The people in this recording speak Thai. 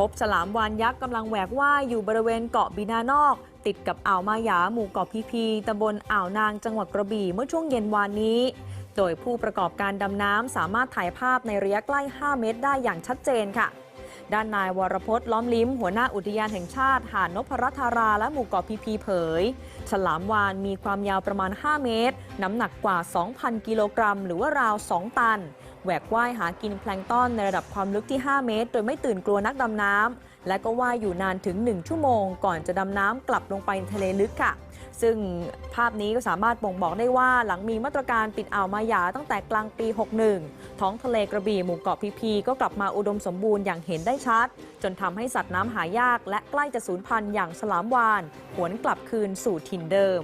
บฉลามวาฬยักษ์กำลังแหวกว่ายอยู่บริเวณเกาะบีนานอกติดกับอ่าวมาหยาหมู่เกาะพีพีตำบลอ่าวนางจังหวัดกระบี่เมื่อช่วงเย็นวานนี้โดยผู้ประกอบการดำน้ำสามารถถ่ายภาพในระยะใกล้ 5 เมตรได้อย่างชัดเจนค่ะด้านนายวรพจน์ล้อมลิ้มหัวหน้าอุทยานแห่งชาติหาดนพรัตน์ธาราและหมู่เกาะพีพีเผยฉลามวาฬมีความยาวประมาณ 5 เมตรน้ำหนักกว่า 2,000 กิโลกรัมหรือว่าราว 2 ตันแหวกว่ายหากินแพลงก์ตอนในระดับความลึกที่ 5 เมตรโดยไม่ตื่นกลัวนักดำน้ำและก็ว่ายอยู่นานถึง 1 ชั่วโมงก่อนจะดำน้ำกลับลงไปในทะเลลึกค่ะซึ่งภาพนี้ก็สามารถบ่งบอกได้ว่าหลังมีมาตรการปิดอ่าวมาหยาตั้งแต่กลางปี 61 ท้องทะเลกระบี่หมู่เกาะพีพีก็กลับมาอุดมสมบูรณ์อย่างเห็นได้ชัดจนทำให้สัตว์น้ำหายากและใกล้จะสูญพันธุ์อย่างฉลามวาฬหวนกลับคืนสู่ถิ่นเดิม